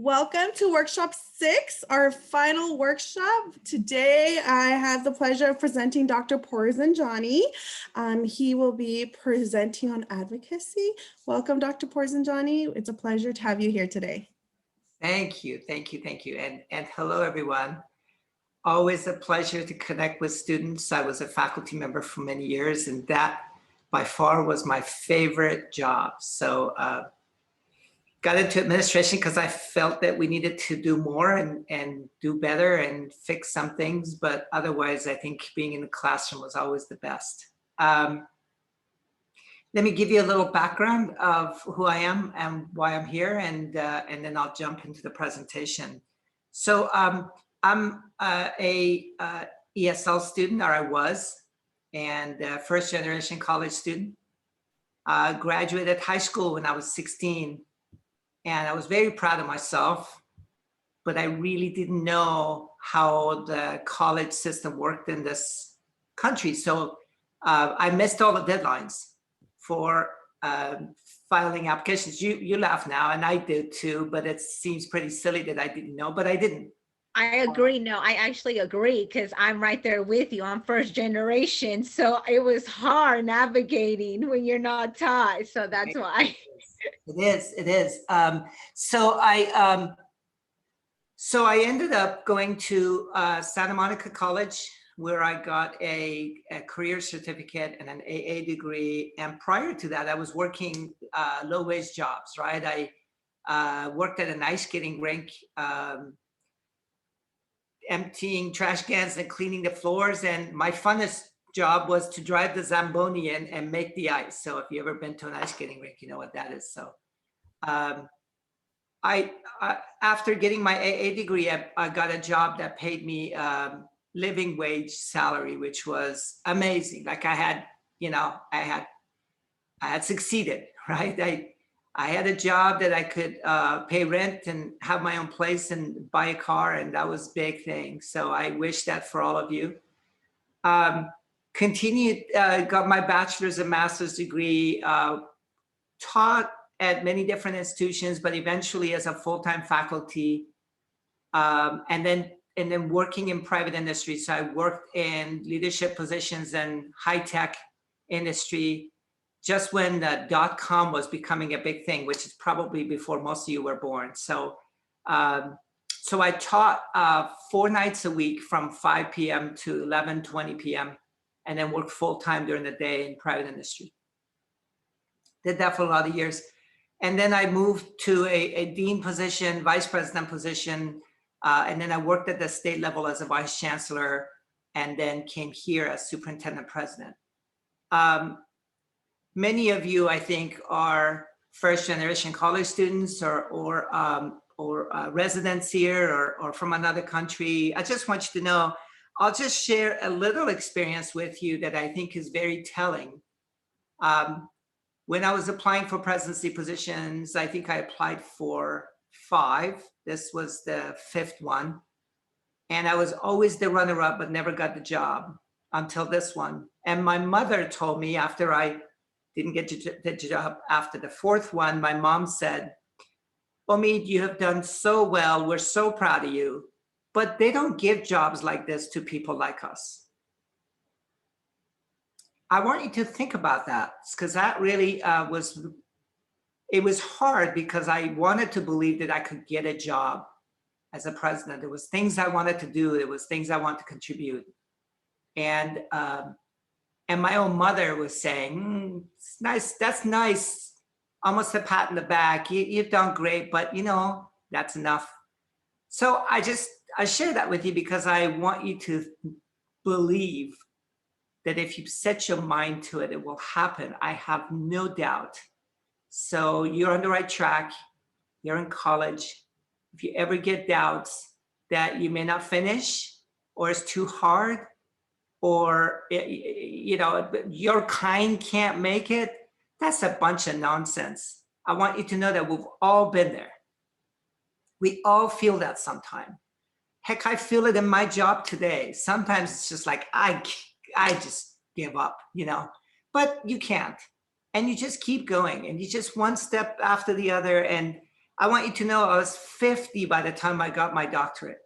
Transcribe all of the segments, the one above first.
Welcome to workshop 6, our final workshop. Today, I have the pleasure of presenting Dr. Pourzanjani. He will be presenting on advocacy. Welcome, Dr. Pourzanjani. It's a pleasure to have you here today. Thank you. And hello, everyone. Always a pleasure to connect with students. I was a faculty member for many years, and that by far was my favorite job. So got into administration because I felt that we needed to do more and do better and fix some things. But otherwise, I think being in the classroom was always the best. Let me give you a little background of who I am and why I'm here, and then I'll jump into the presentation. So I'm a ESL student, or I was, and first generation college student. Graduated high school when I was 16, and I was very proud of myself, but I really didn't know how the college system worked in this country. So I missed all the deadlines for filing applications. You laugh now, and I did too, but it seems pretty silly that I didn't know, but I didn't. I agree. No, I actually agree, because I'm right there with you. I'm first generation. So it was hard navigating when you're not taught. So that's why. It is. So I ended up going to Santa Monica College, where I got a career certificate and an AA degree. And prior to that, I was working low-wage jobs, right? I worked at an ice skating rink, emptying trash cans and cleaning the floors. And my funnest job was to drive the Zamboni and make the ice. So if you've ever been to an ice skating rink, you know what that is. So after getting my AA degree, I got a job that paid me living wage salary, which was amazing. Like I had succeeded, right? I had a job that I could pay rent and have my own place and buy a car, and that was a big thing. So I wish that for all of you. Continued, got my bachelor's and master's degree, taught at many different institutions, but eventually as a full-time faculty, and then working in private industry. So I worked in leadership positions in high-tech industry, just when the .com was becoming a big thing, which is probably before most of you were born. So I taught 4 nights a week from 5 p.m. to 11:20 p.m. and then worked full-time during the day in private industry. Did that for a lot of years. And then I moved to a dean position, vice president position, and then I worked at the state level as a vice chancellor, and then came here as superintendent president. Many of you, I think, are first generation college students or residents here or from another country. I just want you to know, I'll just share a little experience with you that I think is very telling. When I was applying for presidency positions, I think I applied for 5. This was the 5th one. And I was always the runner-up, but never got the job until this one. And my mother told me, after I didn't get the job after the 4th one, my mom said, "Omid, you have done so well. We're so proud of you. But they don't give jobs like this to people like us." I want you to think about that, because that really it was hard, because I wanted to believe that I could get a job as a president. There was things I wanted to do. There was things I wanted to contribute. And my own mother was saying, "It's nice, that's nice, almost a pat in the back. You've done great, but that's enough." So I share that with you because I want you to believe that if you set your mind to it, it will happen. I have no doubt. So you're on the right track. You're in college. If you ever get doubts that you may not finish, or it's too hard, or your kind can't make it, that's a bunch of nonsense. I want you to know that we've all been there. We all feel that sometime. Heck, I feel it in my job today. Sometimes it's just like, I just give up, but you can't. And you just keep going, and you just one step after the other. And I want you to know I was 50 by the time I got my doctorate.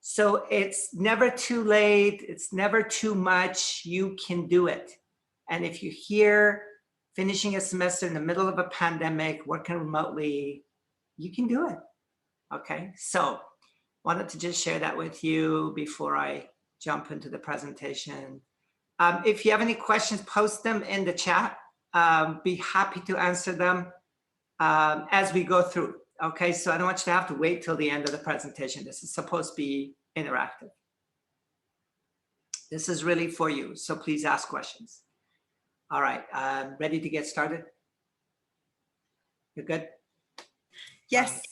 So it's never too late. It's never too much. You can do it. And if you're here finishing a semester in the middle of a pandemic, working remotely, you can do it. Okay, so wanted to just share that with you before I jump into the presentation. If you have any questions, post them in the chat. Be happy to answer them as we go through. Okay, so I don't want you to have to wait till the end of the presentation. This is supposed to be interactive. This is really for you, so please ask questions. All right, ready to get started? You're good? Yes.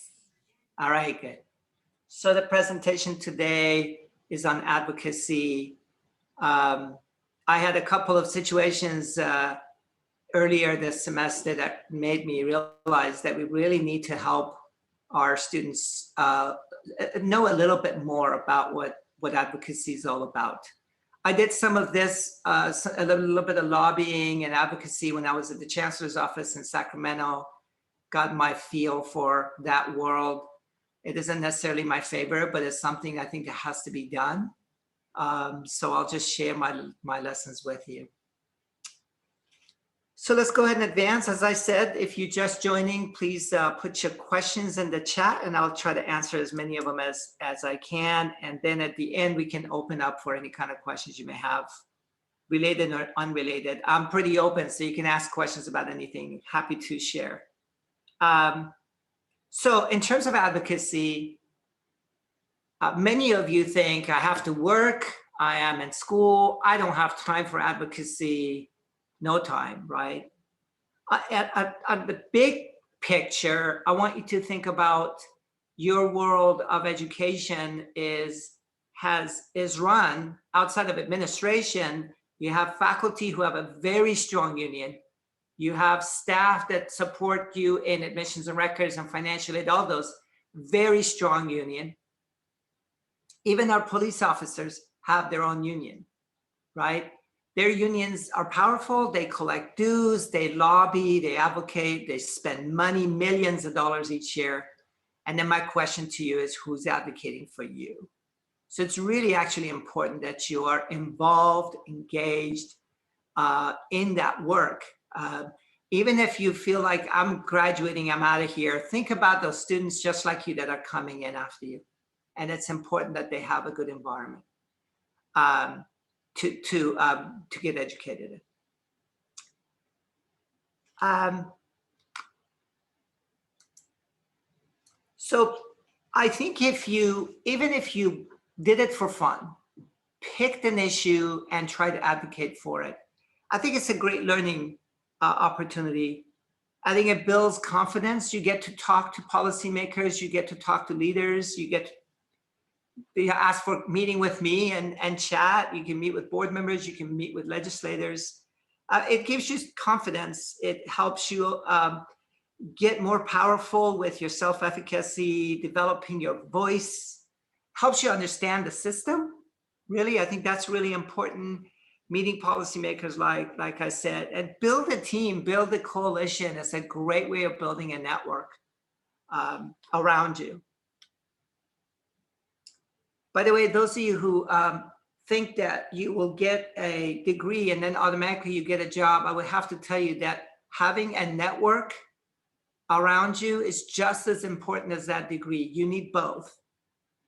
All right, good. So the presentation today is on advocacy. I had a couple of situations earlier this semester that made me realize that we really need to help our students know a little bit more about what advocacy is all about. I did some of this, a little bit of lobbying and advocacy when I was at the Chancellor's office in Sacramento, got my feel for that world. It isn't necessarily my favorite, but it's something I think that has to be done. So I'll just share my lessons with you. So let's go ahead and advance. As I said, if you're just joining, please put your questions in the chat and I'll try to answer as many of them as I can. And then at the end, we can open up for any kind of questions you may have, related or unrelated. I'm pretty open, so you can ask questions about anything. Happy to share. So in terms of advocacy, many of you think I have to work, I am in school, I don't have time for advocacy. No time, right? At the big picture, I want you to think about your world of education is run outside of administration. You have faculty who have a very strong union. You have staff that support you in admissions and records and financial aid, all those, very strong union. Even our police officers have their own union, right? Their unions are powerful. They collect dues, they lobby, they advocate, they spend money, millions of dollars each year. And then my question to you is, who's advocating for you? So it's really actually important that you are involved, engaged in that work. Even if you feel like I'm graduating, I'm out of here, think about those students just like you that are coming in after you. And it's important that they have a good environment. To get educated. So I think even if you did it for fun, picked an issue and tried to advocate for it, I think it's a great learning opportunity. I think it builds confidence. You get to talk to policymakers, you get to talk to leaders, you get to ask for a meeting with me and chat. You can meet with board members, you can meet with legislators. It gives you confidence. It helps you get more powerful with your self-efficacy, developing your voice, helps you understand the system. Really, I think that's really important. Meeting policymakers, like I said, and build a team, build a coalition. It's a great way of building a network around you. By the way, those of you who think that you will get a degree and then automatically you get a job, I would have to tell you that having a network around you is just as important as that degree. You need both.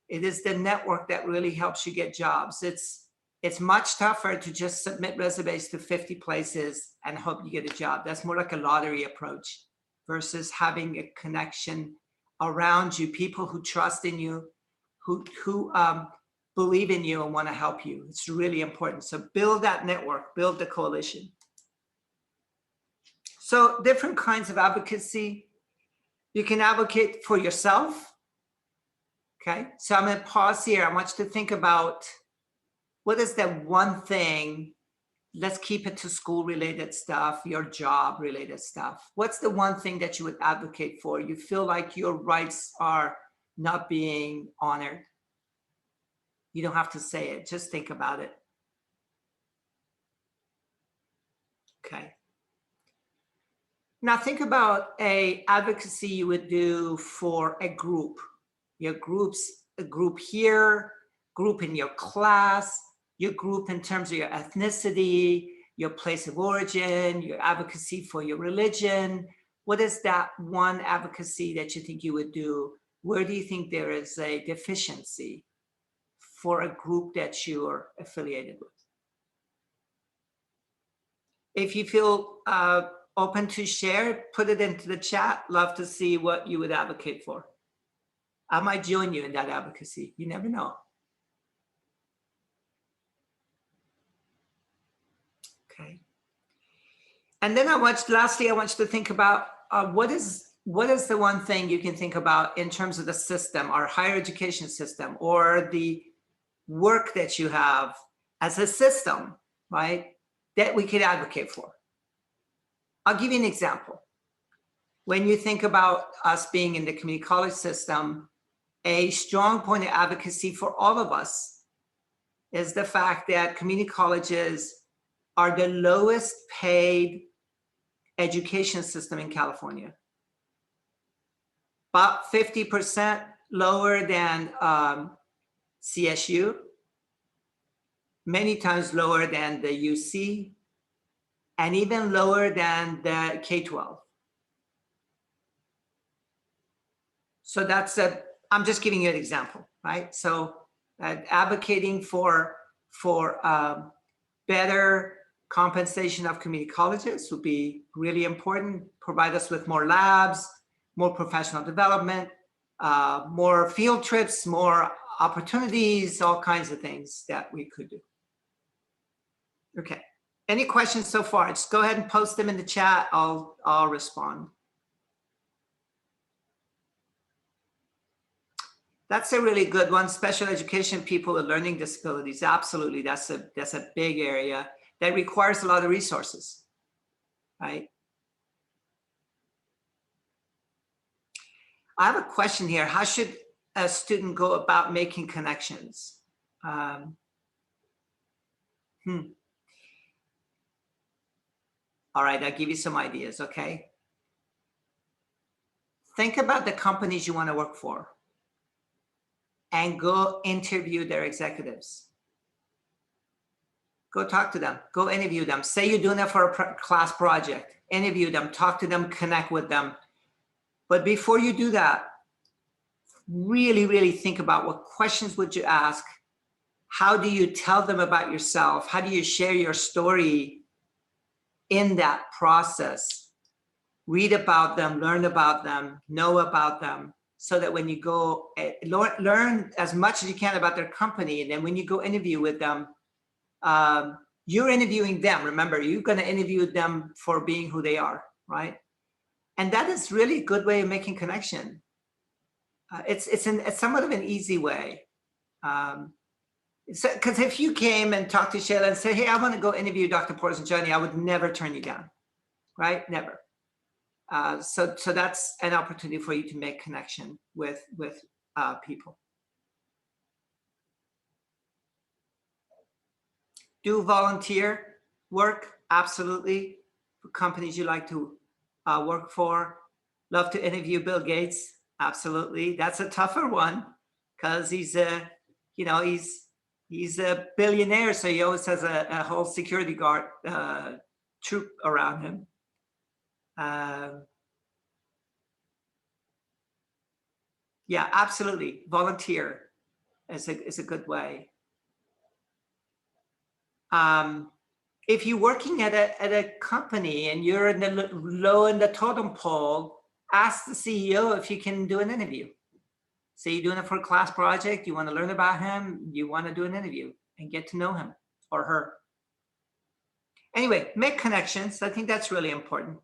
It is the network that really helps you get jobs. It's much tougher to just submit resumes to 50 places and hope you get a job. That's more like a lottery approach versus having a connection around you, people who trust in you, who believe in you and want to help you. It's really important. So build that network, build the coalition. So different kinds of advocacy. You can advocate for yourself. Okay, so I'm going to pause here. I want you to think about what is that one thing, let's keep it to school related stuff, your job related stuff. What's the one thing that you would advocate for? You feel like your rights are not being honored. You don't have to say it, just think about it. Okay. Now think about a advocacy you would do for a group. Your groups, a group here, group in your class, your group in terms of your ethnicity, your place of origin, your advocacy for your religion. What is that one advocacy that you think you would do? Where do you think there is a deficiency for a group that you're affiliated with? If you feel open to share, put it into the chat. Love to see what you would advocate for. I might join you in that advocacy. You never know. Okay. And then lastly, I want you to think about what is the one thing you can think about in terms of the system, our higher education system, or the work that you have as a system, right, that we could advocate for. I'll give you an example. When you think about us being in the community college system, a strong point of advocacy for all of us is the fact that community colleges are the lowest paid education system in California. About 50% lower than CSU, many times lower than the UC, and even lower than the K-12. So I'm just giving you an example, right? So advocating for better compensation of community colleges would be really important. Provide us with more labs, more professional development, more field trips, more opportunities, all kinds of things that we could do. Okay, any questions so far? Just go ahead and post them in the chat. I'll respond. That's a really good one. Special education people with learning disabilities. Absolutely, that's a big area that requires a lot of resources, right? I have a question here. How should a student go about making connections? All right, I'll give you some ideas, okay? Think about the companies you want to work for and go interview their executives. Go talk to them, go interview them. Say you're doing it for a class project, interview them, talk to them, connect with them. But before you do that, really, really think about what questions would you ask? How do you tell them about yourself? How do you share your story in that process? Read about them, learn about them, know about them, so that when you go learn as much as you can about their company, and then when you go interview with them, you're interviewing them. Remember, you're going to interview them for being who they are, right? And that is really a good way of making connection. It's somewhat of an easy way. Because if you came and talked to Shayla and said, hey, I want to go interview Dr. Pourzanjani, I would never turn you down, right? Never. So that's an opportunity for you to make connection with people. Do volunteer work, absolutely, for companies you like to work for. Love to interview Bill Gates, absolutely. That's a tougher one because he's a billionaire, so he always has a whole security guard troop around him. Yeah, absolutely. Volunteer is a good way. If you're working at a company and you're in the low in the totem pole, ask the CEO if you can do an interview. Say you're doing it for a class project, you want to learn about him, you want to do an interview and get to know him or her. Anyway, make connections. I think that's really important.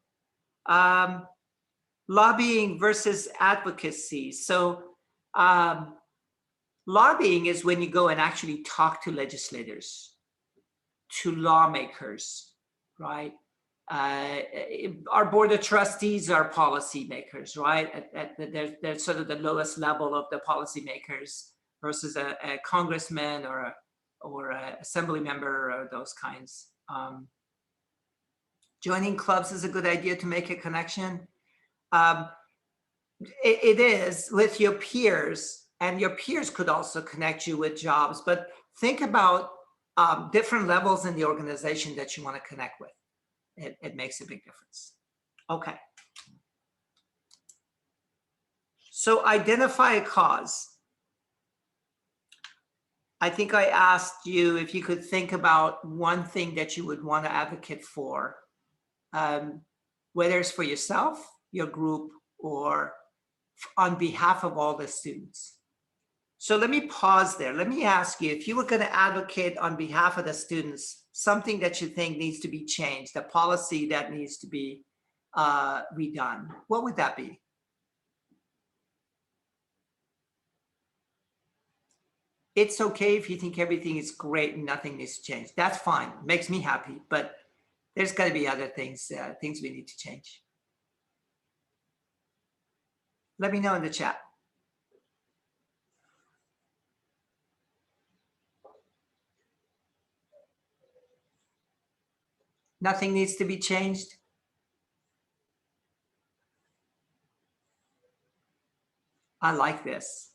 Lobbying versus advocacy. So lobbying is when you go and actually talk to legislators, to lawmakers, right? Our board of trustees are policymakers, right? They're sort of the lowest level of the policymakers versus a congressman or an assembly member or those kinds. Joining clubs is a good idea to make a connection. It is with your peers, and your peers could also connect you with jobs, but think about different levels in the organization that you want to connect with. It makes a big difference. Okay. So identify a cause. I think I asked you if you could think about one thing that you would want to advocate for, whether it's for yourself, your group, or on behalf of all the students. So let me pause there. Let me ask you, if you were going to advocate on behalf of the students, something that you think needs to be changed, a policy that needs to be redone, what would that be? It's okay if you think everything is great and nothing needs to change. That's fine. It makes me happy, but there's got to be other things, things we need to change. Let me know in the chat. Nothing needs to be changed. I like this.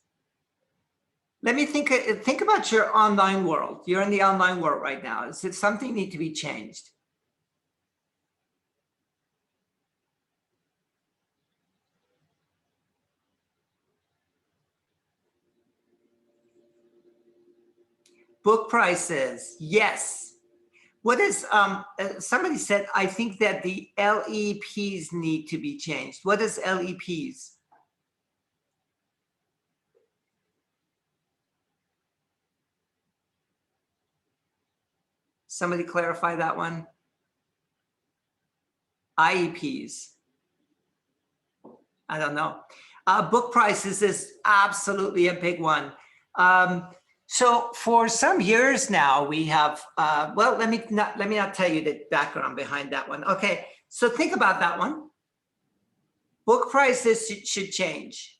Let me think about your online world. You're in the online world right now. Is it something need to be changed? Book prices, yes. What is, somebody said, I think that the LEPs need to be changed. What is LEPs? Somebody clarify that one. IEPs. I don't know. Book prices is absolutely a big one. So for some years now, we have, well, let me not tell you the background behind that one. Okay, so think about that one. Book prices should change.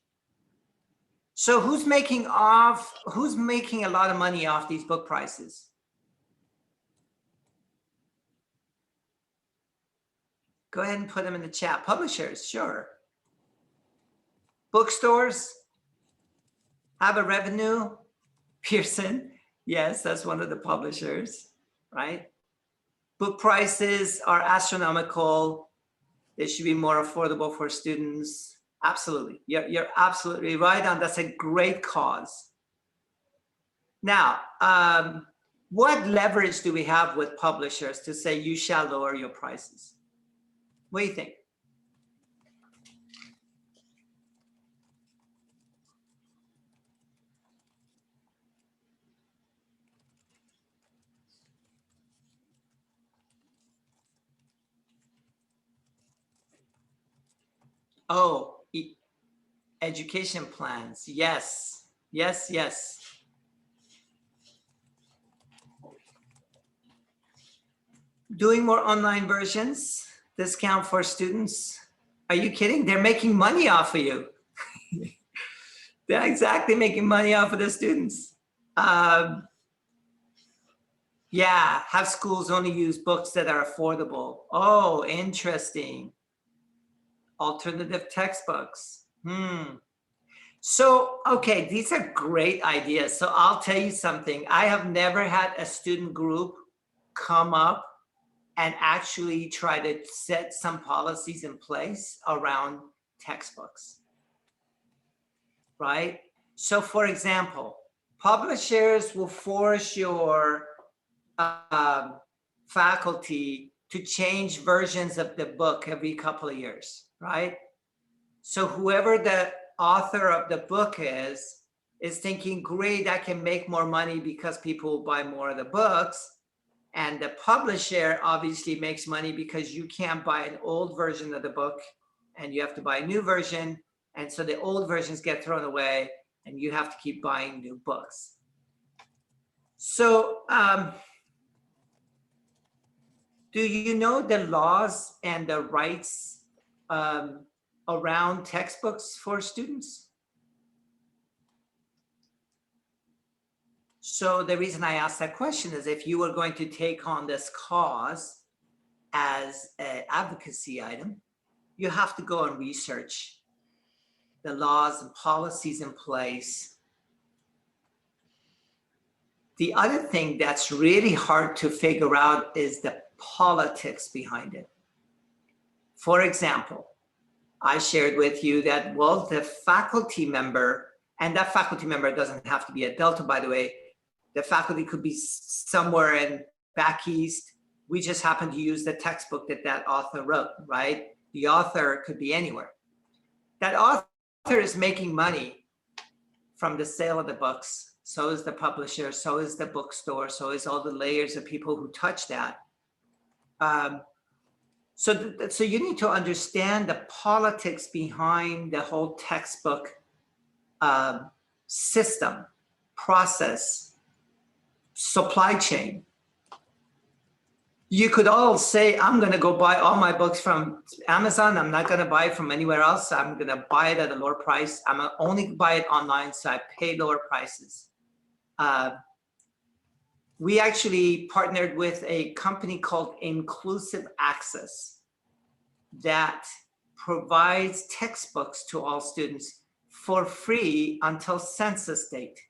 So who's making a lot of money off these book prices? Go ahead and put them in the chat. Publishers, sure. Bookstores have a revenue. Pearson, yes, that's one of the publishers, right? Book prices are astronomical. They should be more affordable for students. Absolutely, you're absolutely right on. That's a great cause. Now, what leverage do we have with publishers to say you shall lower your prices? What do you think? Oh, education plans. Yes, yes, yes. Doing more online versions, discount for students. Are you kidding? They're making money off of you. They're exactly making money off of the students. Yeah, have schools only use books that are affordable. Oh, interesting. Alternative textbooks. So, okay, these are great ideas. So I'll tell you something. I have never had a student group come up and actually try to set some policies in place around textbooks, right? So for example, publishers will force your faculty to change versions of the book every couple of years, right? So whoever the author of the book is thinking, great, I can make more money because people will buy more of the books. And the publisher obviously makes money because you can't buy an old version of the book and you have to buy a new version. And so the old versions get thrown away and you have to keep buying new books. So do you know the laws and the rights around textbooks for students? So the reason I asked that question is if you were going to take on this cause, as an advocacy item, you have to go and research the laws and policies in place. The other thing that's really hard to figure out is the politics behind it. For example, I shared with you that, well, the faculty member, and that faculty member doesn't have to be at Delta, by the way. The faculty could be somewhere in back east. We just happen to use the textbook that that author wrote, right? The author could be anywhere. That author is making money from the sale of the books. So is the publisher, so is the bookstore, so is all the layers of people who touch that. So you need to understand the politics behind the whole textbook system, process, supply chain. You could all say, I'm going to go buy all my books from Amazon. I'm not going to buy it from anywhere else. I'm going to buy it at a lower price. I'm going to only buy it online, so I pay lower prices. We actually partnered with a company called Inclusive Access that provides textbooks to all students for free until census date.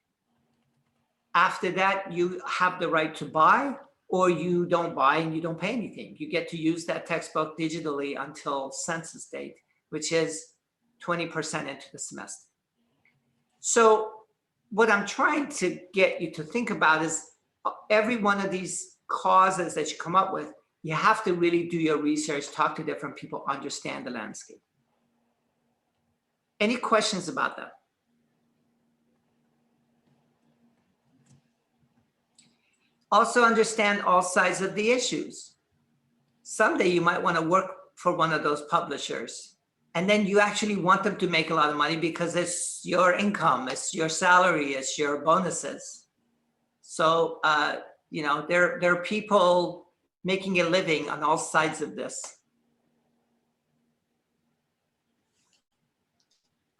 After that, you have the right to buy, or you don't buy and you don't pay anything. You get to use that textbook digitally until census date, which is 20% into the semester. So what I'm trying to get you to think about is every one of these causes that you come up with, you have to really do your research, talk to different people, understand the landscape. Any questions about that? Also understand all sides of the issues. Someday you might want to work for one of those publishers, and then you actually want them to make a lot of money because it's your income, it's your salary, it's your bonuses. So, you know, there are people making a living on all sides of this.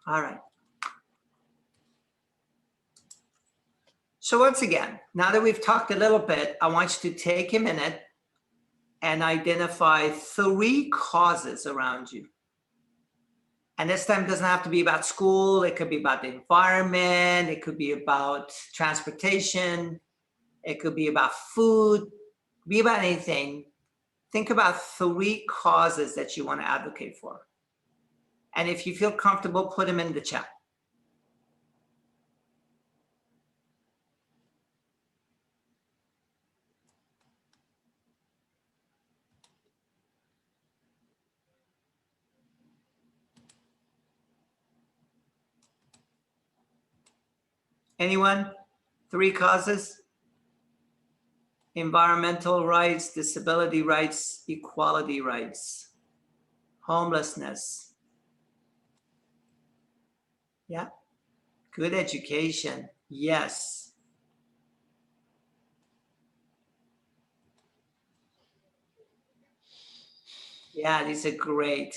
All right. So once again, now that we've talked a little bit, I want you to take a minute and identify 3 causes around you. And this time it doesn't have to be about school. It could be about the environment. It could be about transportation. It could be about food, be about anything. Think about 3 causes that you want to advocate for. And if you feel comfortable, put them in the chat. Anyone? 3 causes? Environmental rights, disability rights, equality rights, homelessness. Yeah. Good education. Yes. Yeah, these are great.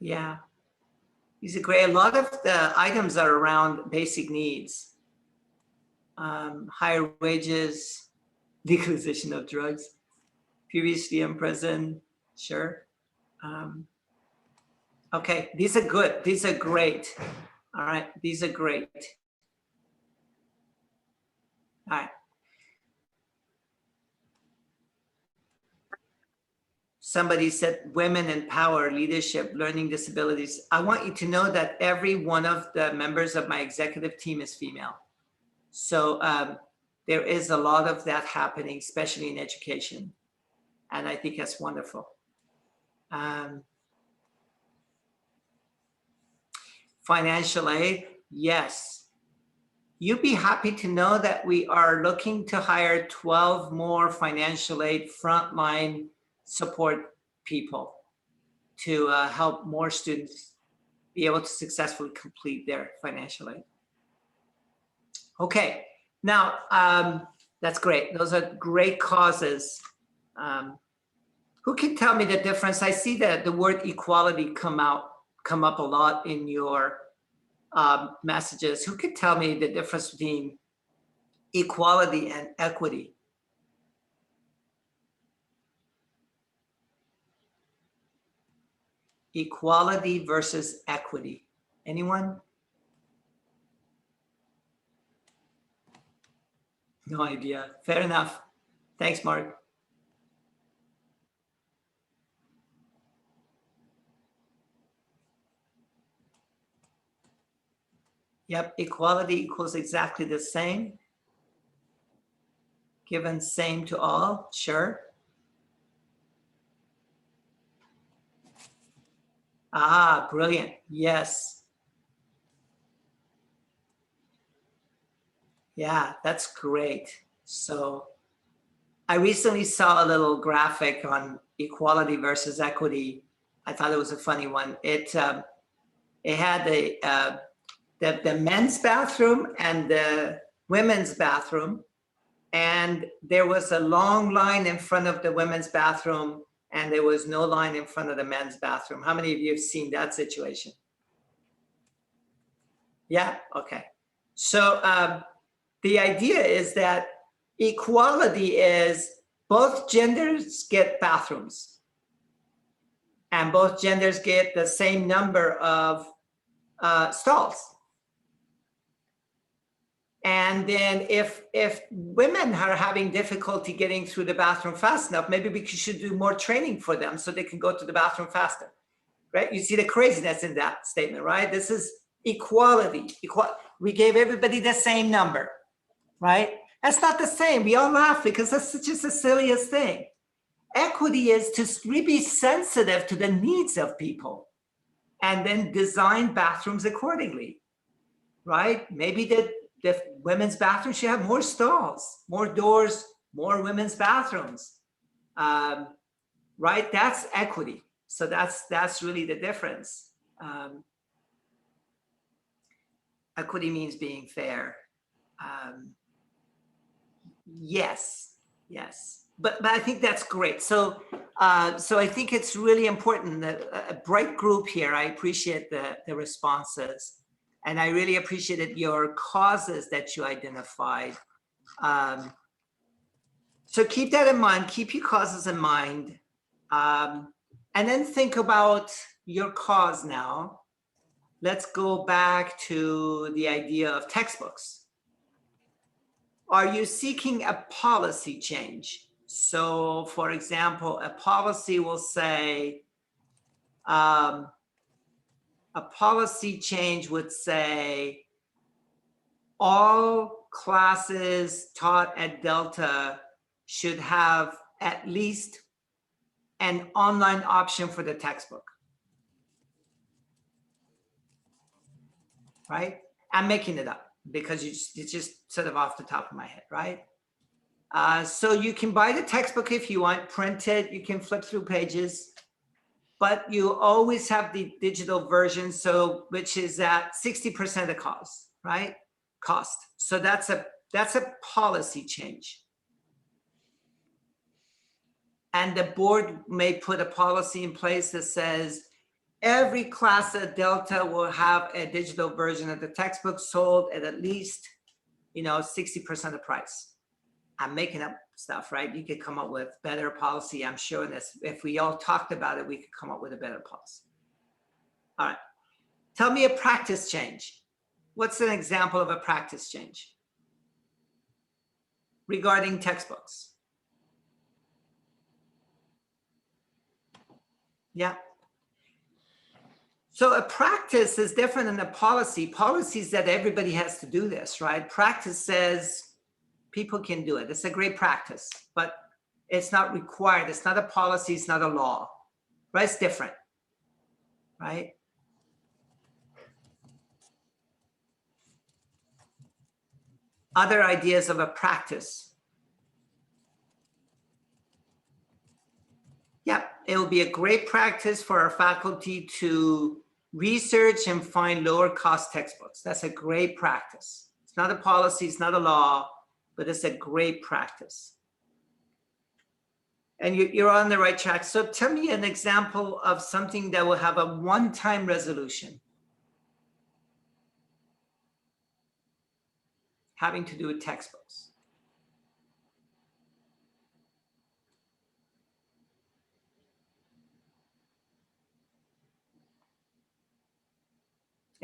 Yeah. These are great. A lot of the items are around basic needs. Higher wages, legalization of drugs, previously in prison, sure. Okay, these are good. These are great. All right, these are great. All right. Somebody said women in power, leadership, learning disabilities. I want you to know that every one of the members of my executive team is female. So there is a lot of that happening, especially in education. And I think that's wonderful. Financial aid, yes. You'd be happy to know that we are looking to hire 12 more financial aid frontline support people to help more students be able to successfully complete their financial aid. Okay, now that's great. Those are great causes. Who can tell me the difference? I see that the word equality come up a lot in your messages. Who could tell me the difference between Equality and equity. Equality versus equity. Anyone? No idea. Fair enough. Thanks, Mark. Yep, equality equals exactly the same. Given same to all, sure. Ah, brilliant. Yes. Yeah, that's great. So I recently saw a little graphic on equality versus equity. I thought it was a funny one. It had the men's bathroom and the women's bathroom. And there was a long line in front of the women's bathroom and there was no line in front of the men's bathroom. How many of you have seen that situation? Yeah, okay. So the idea is that equality is both genders get bathrooms and both genders get the same number of stalls. And then if women are having difficulty getting through the bathroom fast enough, maybe we should do more training for them so they can go to the bathroom faster, right? You see the craziness in that statement, right? This is equality. We gave everybody the same number, right? That's not the same. We all laugh because that's just the silliest thing. Equity is to really be sensitive to the needs of people and then design bathrooms accordingly, right? Maybe the women's bathroom should have more stalls, more doors, more women's bathrooms, right? That's equity. So that's really the difference. Equity means being fair. Yes, but I think that's great. So so I think it's really important that a bright group here. I appreciate the responses. And I really appreciated your causes that you identified. So keep that in mind, keep your causes in mind. And then think about your cause now. Let's go back to the idea of textbooks. Are you seeking a policy change? So for example, a policy will say, a policy change would say all classes taught at Delta should have at least an online option for the textbook, right? I'm making it up because it's just sort of off the top of my head, right? So you can buy the textbook if you want, print it, you can flip through pages, but you always have the digital version, so which is at 60% of the cost, right? Cost. So that's a policy change. And the board may put a policy in place that says every class at Delta will have a digital version of the textbook sold at least, 60% of the price. I'm making up stuff, right? You could come up with better policy. I'm sure that if we all talked about it, we could come up with a better policy. All right. Tell me a practice change. What's an example of a practice change regarding textbooks? Yeah. So a practice is different than a policy. Policy is that everybody has to do this, right? Practice says people can do it. It's a great practice, but it's not required. It's not a policy. It's not a law, right? It's different, right? Other ideas of a practice. Yep, it will be a great practice for our faculty to research and find lower cost textbooks. That's a great practice. It's not a policy, it's not a law, but it's a great practice. And you're on the right track. So tell me an example of something that will have a one-time resolution having to do with textbooks.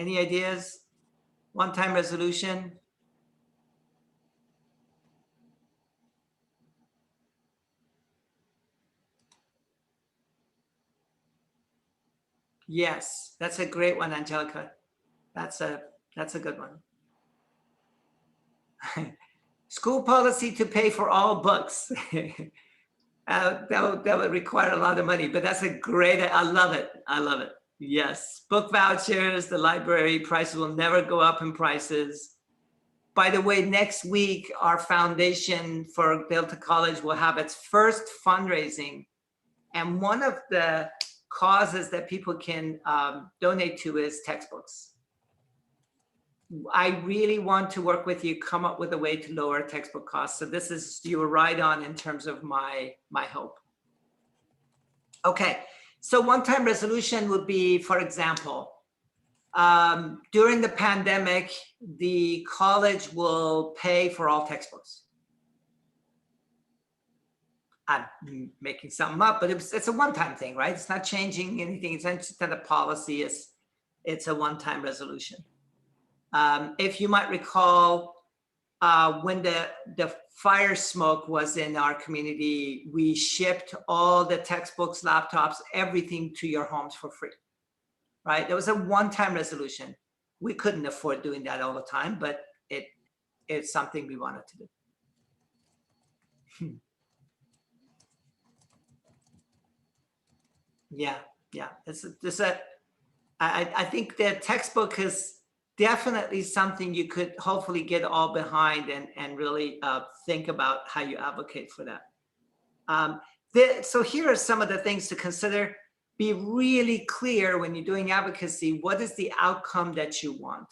Any ideas? One-time resolution? Yes, that's a great one, Angelica. That's a good one. School policy to pay for all books. That would require a lot of money, but that's a great, I love it. I love it. Yes, book vouchers, the library prices will never go up in prices. By the way, next week, our foundation for Delta College will have its first fundraising. And one of the causes that people can donate to is textbooks. I really want to work with you, come up with a way to lower textbook costs. So this is, you were right on in terms of my hope. Okay, so one-time resolution would be, for example, during the pandemic, the college will pay for all textbooks. I'm making something up, but it's a one-time thing, right? It's not changing anything. It's not a policy. It's a one-time resolution. If you might recall, when the fire smoke was in our community, we shipped all the textbooks, laptops, everything to your homes for free, right? There was a one-time resolution. We couldn't afford doing that all the time, but it's something we wanted to do. Yeah. I think the textbook is definitely something you could hopefully get all behind and really think about how you advocate for that. So here are some of the things to consider. Be really clear when you're doing advocacy, what is the outcome that you want?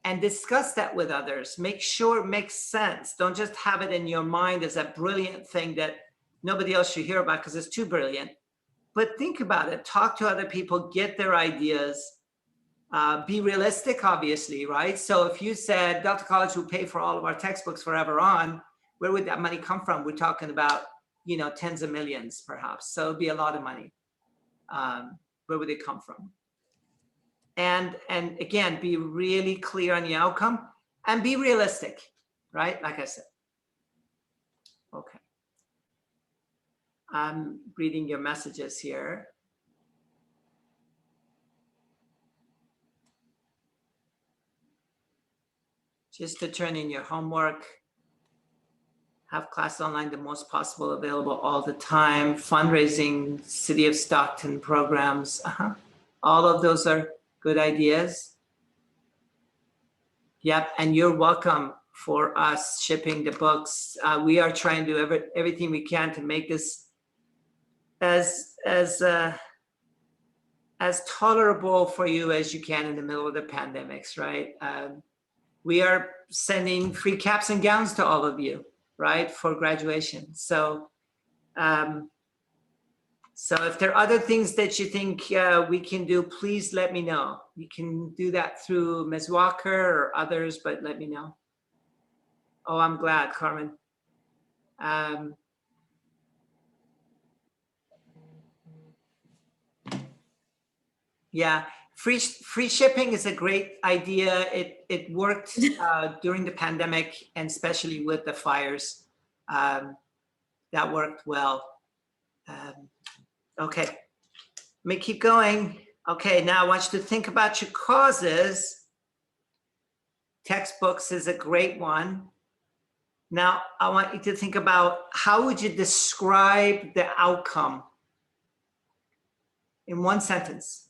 And discuss that with others. Make sure it makes sense. Don't just have it in your mind as a brilliant thing that nobody else should hear about because it's too brilliant. But think about it, talk to other people, get their ideas, be realistic, obviously, right? So if you said Delta College will pay for all of our textbooks forever on, where would that money come from? We're talking about, tens of millions, perhaps. So it'd be a lot of money. Where would it come from? And again, be really clear on the outcome and be realistic, right? Like I said. Okay. I'm reading your messages here. Just to turn in your homework. Have class online the most possible available all the time. Fundraising, City of Stockton programs. All of those are good ideas. Yep, and you're welcome for us shipping the books. We are trying to do everything we can to make this as tolerable for you as you can in the middle of the pandemics, right? We are sending free caps and gowns to all of you, right, for graduation. So, so if there are other things that you think we can do, please let me know. You can do that through Ms. Walker or others, but let me know. Oh, I'm glad, Carmen. Yeah, free shipping is a great idea. It worked during the pandemic and especially with the fires. That worked well. Okay, let me keep going. Okay, now I want you to think about your causes. Textbooks is a great one. Now I want you to think about how would you describe the outcome in one sentence?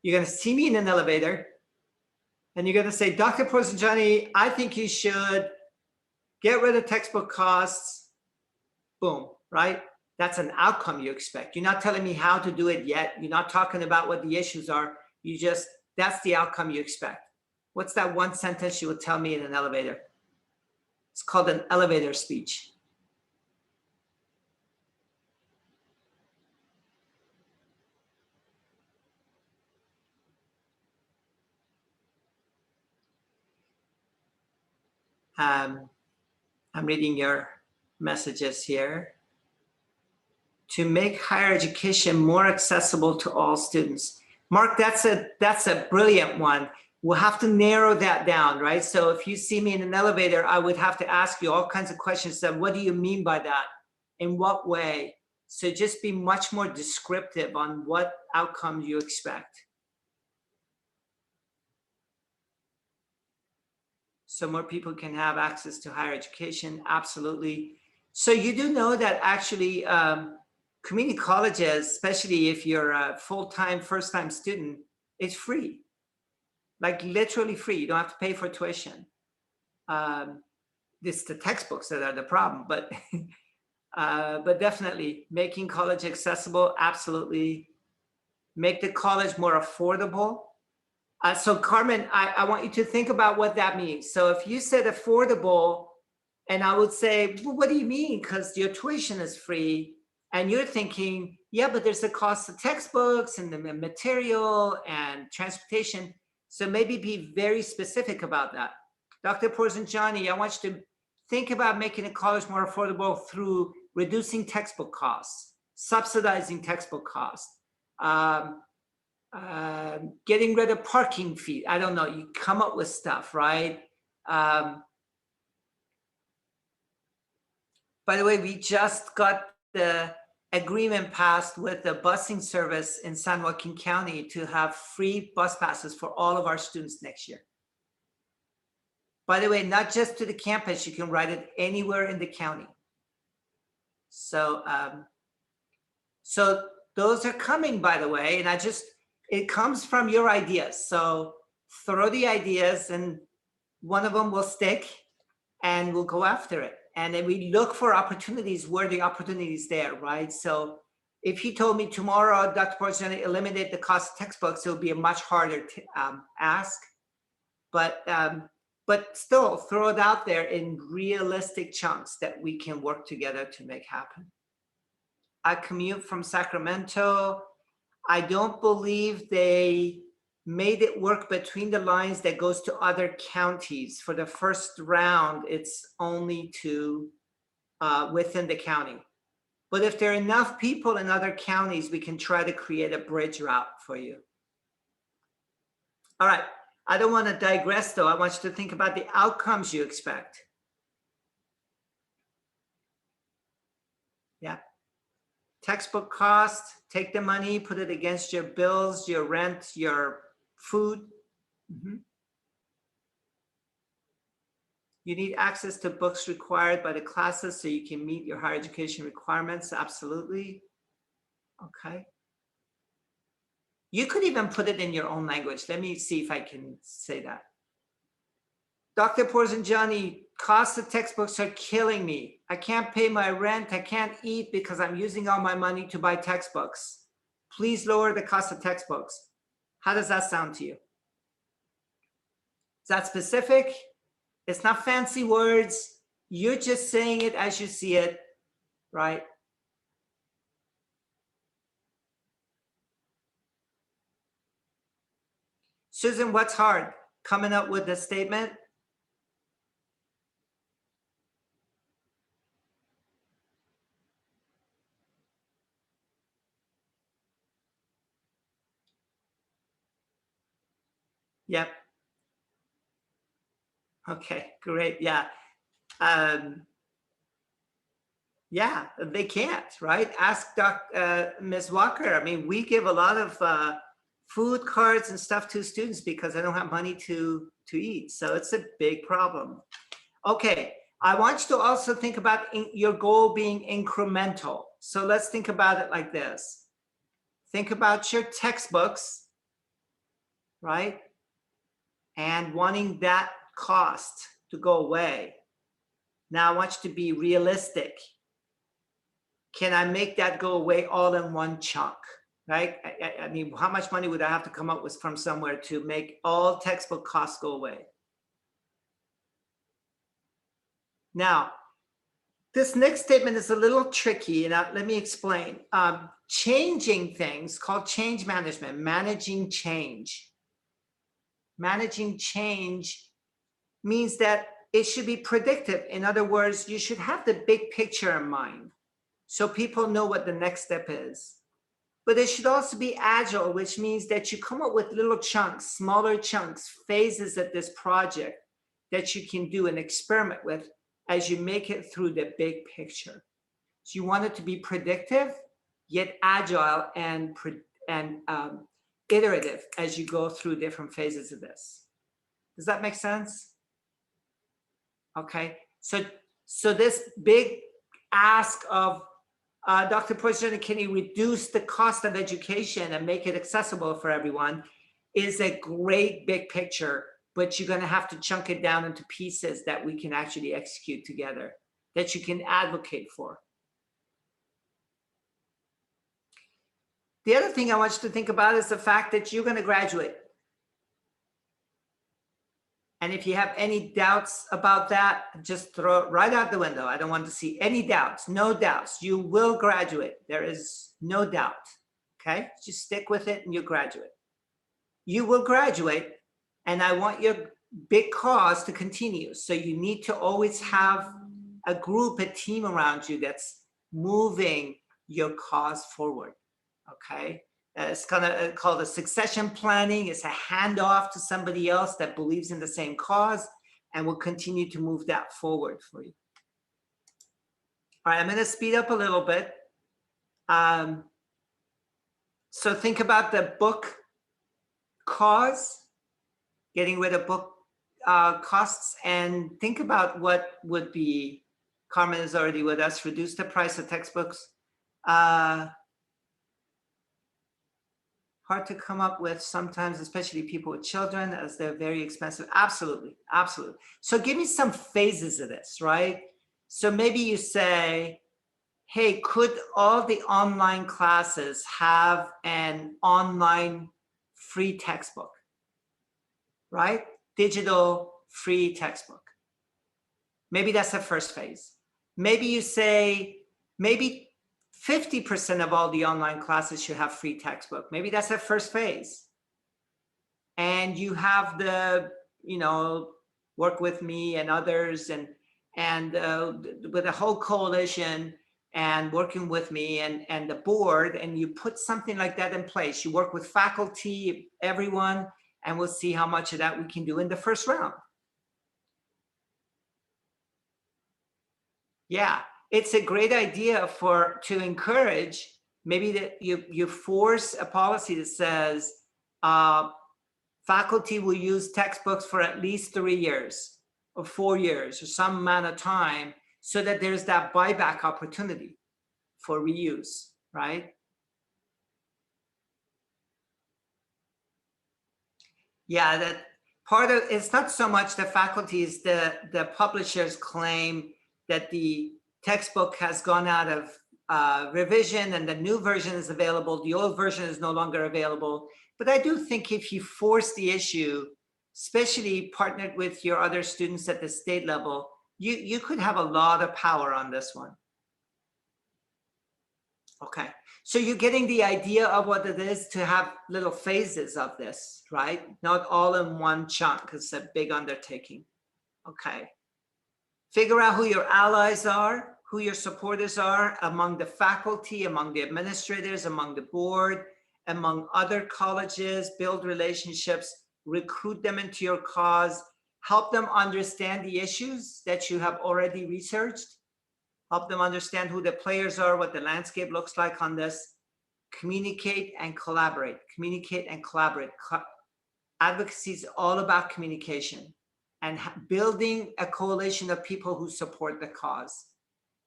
You're going to see me in an elevator and you're going to say, Dr. Pourzanjani, I think you should get rid of textbook costs. Boom, right? That's an outcome you expect. You're not telling me how to do it yet. You're not talking about what the issues are. That's the outcome you expect. What's that one sentence you would tell me in an elevator? It's called an elevator speech. I'm reading your messages here. to make higher education more accessible to all students. Mark, that's a brilliant one. We'll have to narrow that down, right? So if you see me in an elevator, I would have to ask you all kinds of questions. That what do you mean by that? In what way? So just be much more descriptive on what outcome you expect. So more people can have access to higher education, absolutely. So you do know that actually community colleges, especially if you're a full-time, first-time student, it's free. Like literally free, you don't have to pay for tuition. It's the textbooks that are the problem, but definitely making college accessible, absolutely. Make the college more affordable. So Carmen, I want you to think about what that means. So if you said affordable, and I would say, well, what do you mean? Because your tuition is free. And you're thinking, yeah, but there's the cost of textbooks and the material and transportation. So maybe be very specific about that. Dr. Pourzanjani, I want you to think about making a college more affordable through reducing textbook costs, subsidizing textbook costs, getting rid of parking fees. I don't know, you come up with stuff, right? By the way, we just got the agreement passed with the busing service in San Joaquin County to have free bus passes for all of our students next year. By the way, not just to the campus, you can ride it anywhere in the county. So, so those are coming, by the way, and it comes from your ideas. So throw the ideas and one of them will stick and we'll go after it. And then we look for opportunities where the opportunity is there, right? So if you told me tomorrow, Dr. Pourzanjani, eliminate the cost of textbooks, it would be a much harder ask. But still throw it out there in realistic chunks that we can work together to make happen. I commute from Sacramento. I don't believe they made it work between the lines that goes to other counties. For the first round, it's only to within the county. But if there are enough people in other counties, we can try to create a bridge route for you. All right, I don't want to digress though. I want you to think about the outcomes you expect. Yeah. Textbook cost, take the money, put it against your bills, your rent, your food. You need access to books required by the classes so you can meet your higher education requirements. Absolutely. Okay. You could even put it in your own language. Let me see if I can say that. Dr. Pourzanjani, cost of textbooks are killing me. I can't pay my rent. I can't eat because I'm using all my money to buy textbooks. Please lower the cost of textbooks. How does that sound to you? Is that specific? It's not fancy words. You're just saying it as you see it, right? Susan, what's hard? Coming up with the statement? Yep. Okay, great. Yeah. Yeah, they can't, right? Ask Ms. Walker. I mean, we give a lot of food cards and stuff to students because they don't have money to eat. So it's a big problem. Okay, I want you to also think about your goal being incremental. So let's think about it like this. Think about your textbooks, right? And wanting that cost to go away. Now I want you to be realistic. Can I make that go away all in one chunk, right? I mean, how much money would I have to come up with from somewhere to make all textbook costs go away? Now, this next statement is a little tricky, and let me explain. Changing things, called change management, managing change. Managing change means that it should be predictive. In other words, you should have the big picture in mind. so people know what the next step is. But it should also be agile, which means that you come up with little chunks, smaller chunks, phases of this project that you can do and experiment with as you make it through the big picture. So you want it to be predictive, yet agile and iterative as you go through different phases of this. Does that make sense? Okay, so this big ask of Dr. Pourzanjani, can you reduce the cost of education and make it accessible for everyone, is a great big picture, but you're going to have to chunk it down into pieces that we can actually execute together, that you can advocate for. The other thing I want you to think about is the fact that you're going to graduate. And if you have any doubts about that, just throw it right out the window. I don't want to see any doubts, no doubts. You will graduate. There is no doubt, okay? Just stick with it and you graduate. You will graduate, and I want your big cause to continue. So you need to always have a group, a team around you that's moving your cause forward, okay? It's kind of called a succession planning. It's a handoff to somebody else that believes in the same cause and will continue to move that forward for you. All right, I'm going to speed up a little bit. So think about the book cause, getting rid of book costs, and think about what would be, Carmen is already with us, reduce the price of textbooks. Hard to come up with sometimes, especially people with children, as they're very expensive. Absolutely, absolutely. So give me some phases of this, right? So maybe you say, hey, could all the online classes have an online free textbook, right? Digital free textbook. Maybe that's the first phase. Maybe you say, maybe 50% of all the online classes should have free textbook. Maybe that's the first phase. And you have the, work with me and others and with a whole coalition and working with me and the board, and you put something like that in place. You work with faculty, everyone, and we'll see how much of that we can do in the first round. Yeah. It's a great idea to encourage, maybe that you force a policy that says faculty will use textbooks for at least 3 years or 4 years or some amount of time, so that there's that buyback opportunity for reuse, right? Yeah, that part of it's not so much the faculties, the publishers claim that the textbook has gone out of revision and the new version is available. The old version is no longer available. But I do think if you force the issue, especially partnered with your other students at the state level, you could have a lot of power on this one. Okay, so you're getting the idea of what it is to have little phases of this, right? Not all in one chunk. It's a big undertaking. Okay. Figure out who your allies are, who your supporters are among the faculty, among the administrators, among the board, among other colleges, build relationships, recruit them into your cause, help them understand the issues that you have already researched, help them understand who the players are, what the landscape looks like on this, communicate and collaborate, communicate and collaborate. Advocacy is all about communication and building a coalition of people who support the cause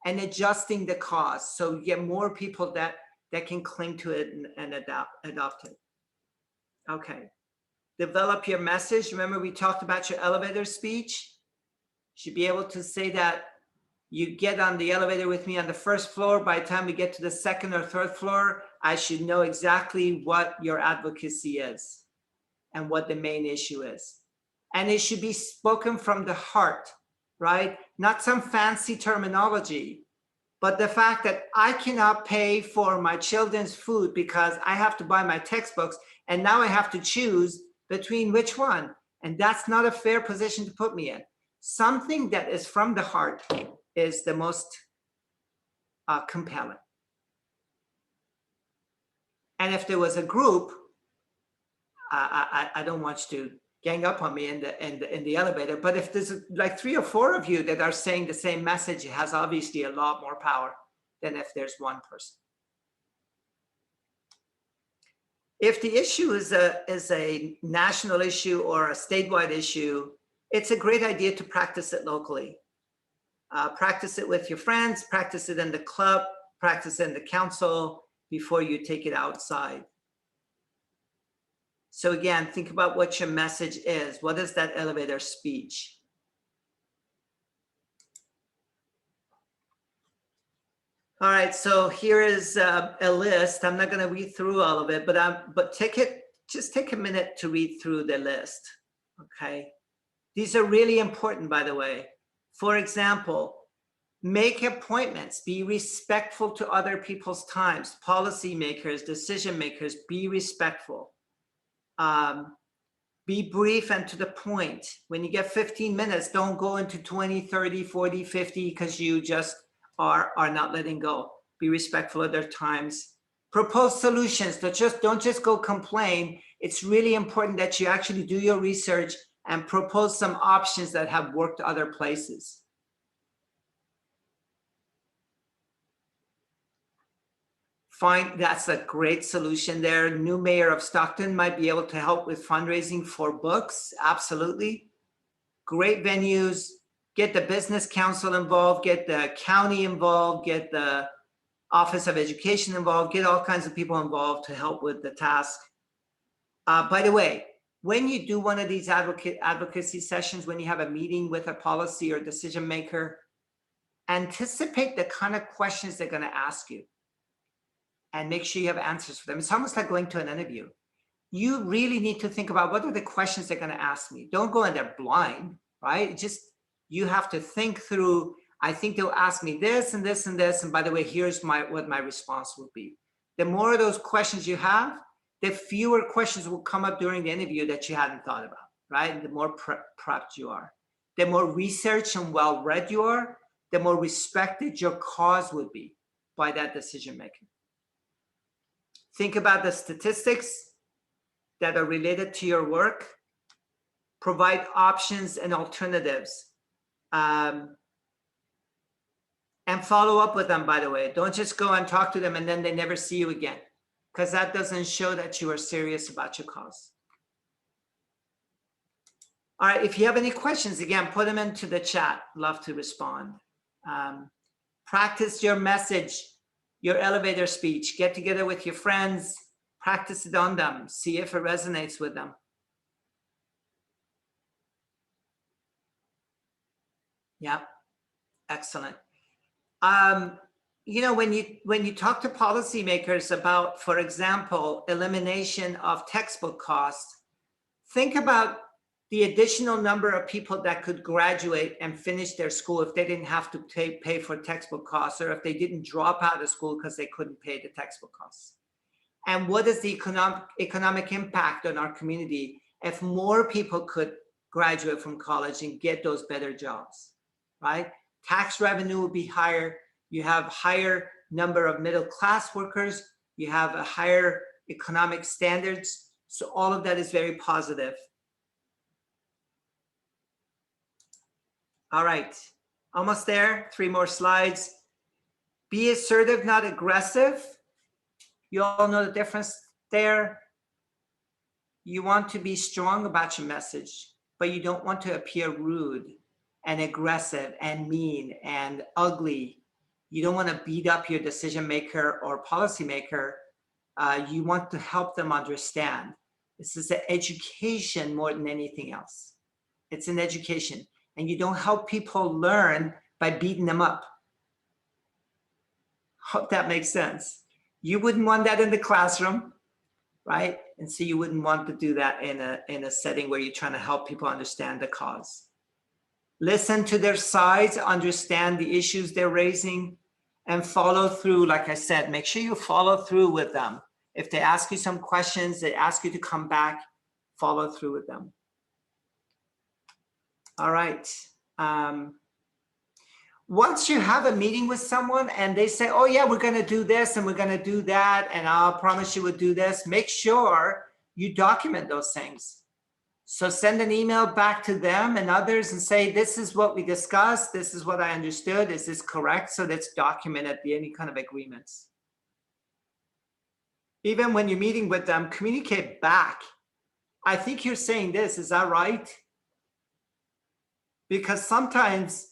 and adjusting the cause so you get more people that can cling to it and adopt it. Okay. Develop your message. Remember, we talked about your elevator speech. You should be able to say that you get on the elevator with me on the first floor. By the time we get to the second or third floor, I should know exactly what your advocacy is and what the main issue is. And it should be spoken from the heart, right? Not some fancy terminology, but the fact that I cannot pay for my children's food because I have to buy my textbooks, and now I have to choose between which one. And that's not a fair position to put me in. Something that is from the heart is the most compelling. And if there was a group, I don't want you to gang up on me in the elevator, but if there's like 3 or 4 of you that are saying the same message, it has obviously a lot more power than if there's one person. If the issue is a national issue or a statewide issue, it's a great idea to practice it locally. Practice it with your friends, practice it in the club, practice it in the council before you take it outside. So again, think about what your message is. What is that elevator speech? All right, so here is a list. I'm not going to read through all of it, but just take a minute to read through the list. Okay, these are really important, by the way. For example, make appointments. Be respectful to other people's times. Policymakers, decision makers, be respectful. Be brief and to the point. When you get 15 minutes, don't go into 20, 30, 40, 50 because you just are not letting go. Be respectful of their times. Propose solutions. Don't just go complain. It's really important that you actually do your research and propose some options that have worked other places. That's a great solution there. New mayor of Stockton might be able to help with fundraising for books. Absolutely. Great venues. Get the business council involved, get the county involved, get the Office of Education involved, get all kinds of people involved to help with the task. By the way, when you do one of these advocacy sessions, when you have a meeting with a policy or decision maker, anticipate the kind of questions they're going to ask you and make sure you have answers for them. It's almost like going to an interview. You really need to think about what are the questions they're going to ask me. Don't go in there blind, right? You have to think through, I think they'll ask me this and this and this. And by the way, here's what my response will be. The more of those questions you have, the fewer questions will come up during the interview that you hadn't thought about, right? And the more prepped you are. The more researched and well-read you are, the more respected your cause would be by that decision maker. Think about the statistics that are related to your work. Provide options and alternatives. And follow up with them, by the way. Don't just go and talk to them and then they never see you again, because that doesn't show that you are serious about your cause. All right, if you have any questions, again, put them into the chat. Love to respond. Practice your message, your elevator speech. Get together with your friends, practice it on them, see if it resonates with them. Yeah, excellent. You know, when you talk to policymakers about, for example, elimination of textbook costs, think about the additional number of people that could graduate and finish their school if they didn't have to pay for textbook costs, or if they didn't drop out of school because they couldn't pay the textbook costs. And what is the economic impact on our community if more people could graduate from college and get those better jobs, right? Tax revenue would be higher. You have higher number of middle class workers. You have a higher economic standards. So all of that is very positive. All right, almost there. 3 more slides. Be assertive, not aggressive. You all know the difference there. You want to be strong about your message, but you don't want to appear rude and aggressive and mean and ugly. You don't want to beat up your decision maker or policy maker. You want to help them understand. This is an education more than anything else. It's an education. And you don't help people learn by beating them up. Hope that makes sense. You wouldn't want that in the classroom, right? And so you wouldn't want to do that in a setting where you're trying to help people understand the cause. Listen to their sides, understand the issues they're raising, and follow through. Like I said, make sure you follow through with them. If they ask you some questions, they ask you to come back, follow through with them. All right. once you have a meeting with someone and they say, oh yeah, we're going to do this and we're going to do that, and I'll promise you we'll do this, make sure you document those things. So send an email back to them and others and say, this is what we discussed. This is what I understood. Is this correct? So that's documented, any kind of agreements. Even when you're meeting with them, communicate back. I think you're saying this, is that right? Because sometimes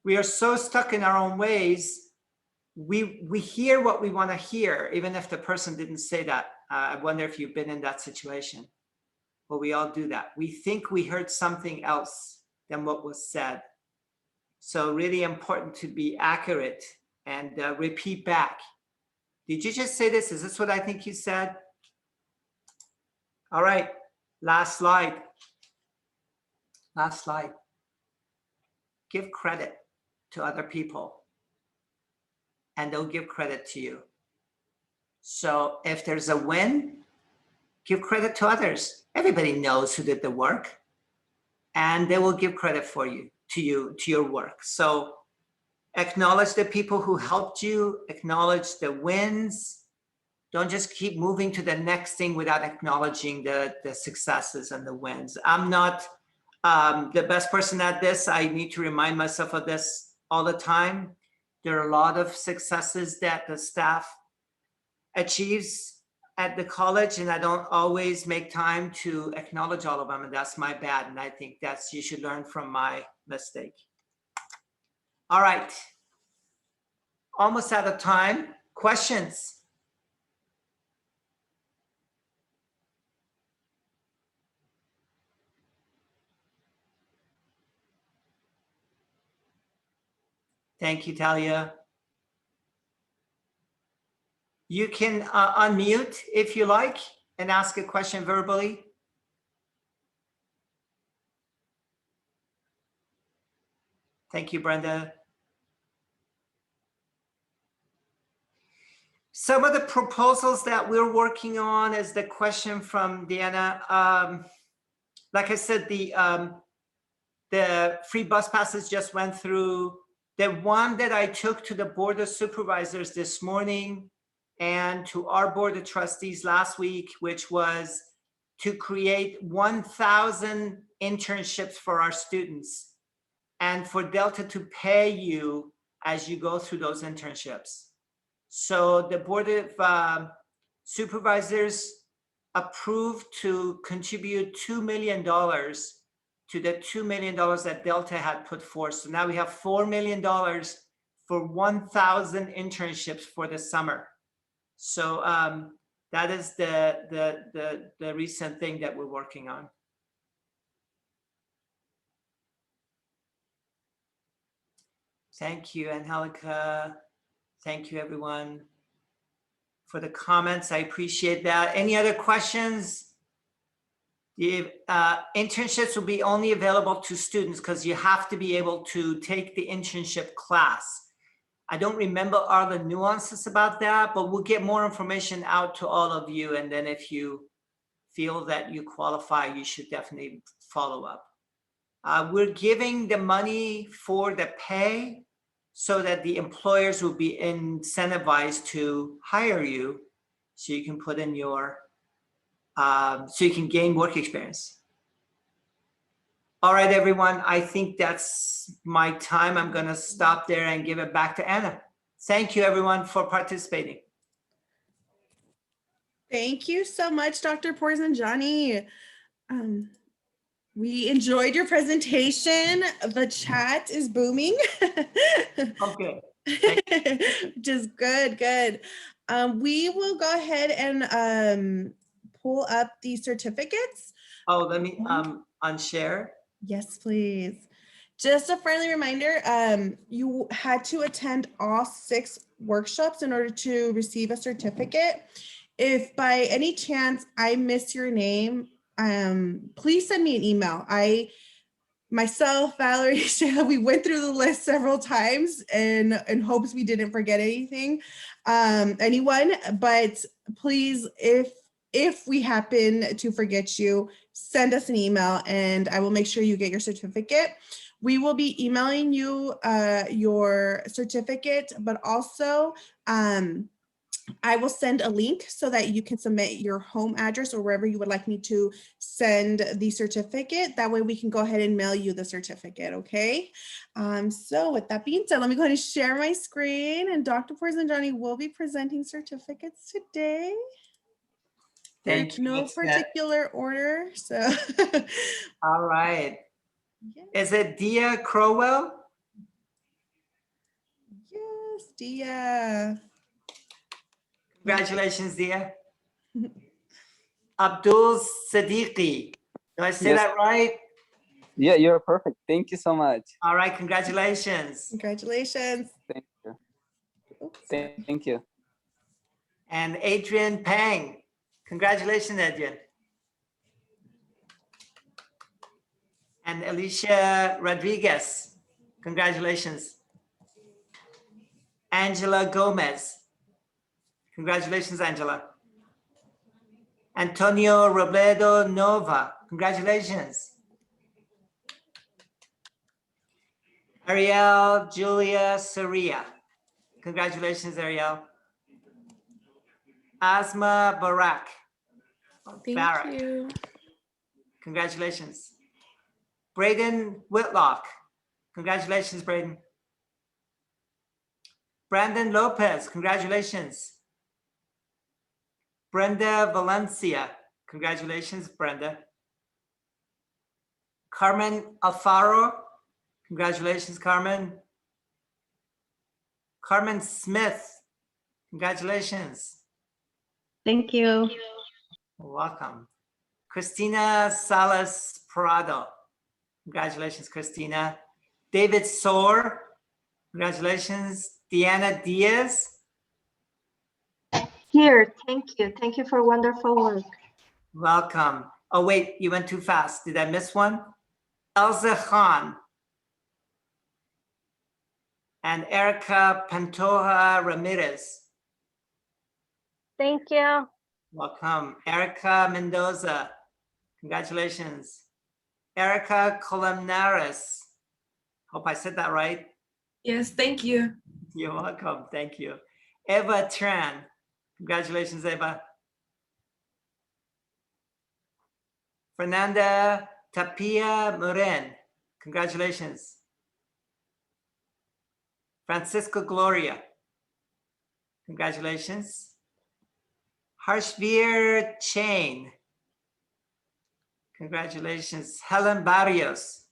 we are so stuck in our own ways, we hear what we want to hear, even if the person didn't say that. I wonder if you've been in that situation. Well, we all do that. We think we heard something else than what was said. So really important to be accurate and repeat back. Did you just say this? Is this what I think you said? All right, last slide. Last slide. Give credit to other people and they'll give credit to you. So if there's a win, give credit to others. Everybody knows who did the work and they will give credit for you, to your work. So acknowledge the people who helped you, acknowledge the wins. Don't just keep moving to the next thing without acknowledging the successes and the wins. I'm not the best person at this. I need to remind myself of this all the time. There are a lot of successes that the staff achieves at the college, and I don't always make time to acknowledge all of them, and that's my bad. And I think you should learn from my mistake. All right, almost out of time. Questions? Thank you, Talia. You can unmute if you like and ask a question verbally. Thank you, Brenda. Some of the proposals that we're working on is the question from Deanna. Like I said, the free bus passes just went through. The one that I took to the Board of Supervisors this morning and to our Board of Trustees last week, which was to create 1,000 internships for our students and for Delta to pay you as you go through those internships. So the Board of Supervisors approved to contribute $2 million to the $2 million that Delta had put forth. So now we have $4 million for 1,000 internships for the summer. So that is the recent thing that we're working on. Thank you, Angelica. Thank you, everyone, for the comments. I appreciate that. Any other questions? The internships will be only available to students because you have to be able to take the internship class. I don't remember all the nuances about that, but we'll get more information out to all of you. And then if you feel that you qualify, you should definitely follow up. We're giving the money for the pay so that the employers will be incentivized to hire you so you can put in your so you can gain work experience. All right, everyone, I think that's my time. I'm gonna stop there and give it back to Anna. Thank you, everyone, for participating. Thank you so much, Dr. Pourzanjani. We enjoyed your presentation. The chat is booming. Okay. Which is good. We will go ahead and pull up the certificates. Oh, let me unshare. Yes, please. Just a friendly reminder, you had to attend all 6 workshops in order to receive a certificate. If by any chance I miss your name, please send me an email. Myself, Valerie, Shayla, we went through the list several times in hopes we didn't forget anyone, but please, if if we happen to forget you, send us an email and I will make sure you get your certificate. We will be emailing you your certificate, but also I will send a link so that you can submit your home address or wherever you would like me to send the certificate. That way we can go ahead and mail you the certificate, okay? So with that being said, let me go ahead and share my screen, and Dr. Pourzanjani will be presenting certificates today. Thank There's you. no It's, particular order, so. all right. Yes, Is it Dia Crowell? yes, Dia. Congratulations, Dia. Abdul Siddiqui. Did I say Yes. that right? Yeah, you're perfect. Thank you so much. All right, congratulations. Congratulations. Thank you. Oops. Thank you. And Adrian Pang. Congratulations, Adrian. And Alicia Rodriguez. Congratulations. Angela Gomez. Congratulations, Angela. Antonio Robledo Nova. Congratulations. Ariel Julia Soria. Congratulations, Ariel. Asma Barak. Thank you. Congratulations. Braden Whitlock. Congratulations, Braden. Brandon Lopez. Congratulations. Brenda Valencia. Congratulations, Brenda. Carmen Alfaro. Congratulations, Carmen. Carmen Smith. Congratulations. Thank you. Welcome. Christina Salas Prado. Congratulations, Christina. David Soar. Congratulations. Deanna Diaz. Here, thank you. Thank you for wonderful work. Welcome. Oh, wait, you went too fast. Did I miss one? Elza Khan. And Erica Pantoja Ramirez. Thank you. Welcome. Erica Mendoza. Congratulations. Erica Columnares. Hope I said that right. Yes, thank you. You're welcome. Thank you. Eva Tran. Congratulations, Eva. Fernanda Tapia Muren. Congratulations. Francisco Gloria. Congratulations. Harshveer Chain. Congratulations. Helen Barrios.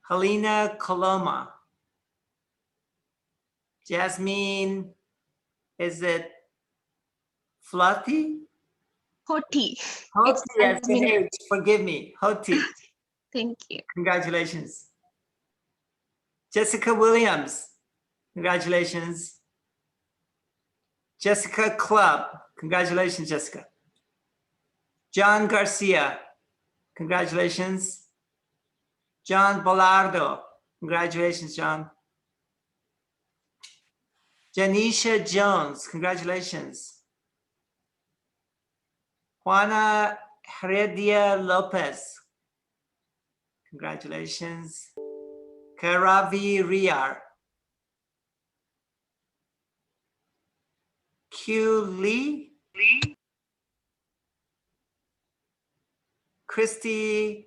Helena Coloma. Jasmine, is it Fluffy? Hoti. Hoti, as in Jasmine. H, forgive me. Hoti. Thank you. Congratulations. Jessica Williams. Congratulations. Jessica Club. Congratulations, Jessica. John Garcia. Congratulations. John Bollardo. Congratulations, John. Janisha Jones. Congratulations. Juana Heredia Lopez. Congratulations. Karavi Riar. Q Lee. Christy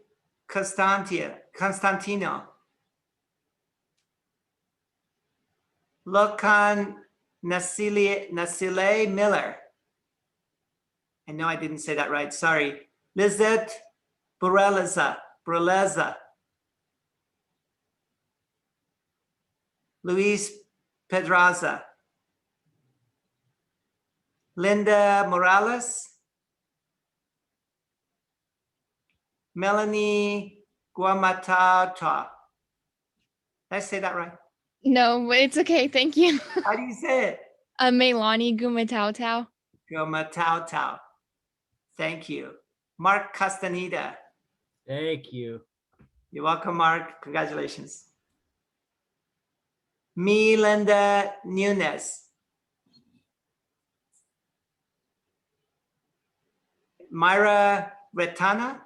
Constantino. Lokan Nasile Miller. I know I didn't say that right, sorry. Lizette Bureleza. Luis Pedraza. Linda Morales. Melanie Guamatata. Did I say that right? No, but it's okay. Thank you. How do you say it? Meilani Gumatau. Guamatau. Thank you. Mark Castaneda. Thank you. You're welcome, Mark. Congratulations. Me, Linda Nunes. Myra Retana,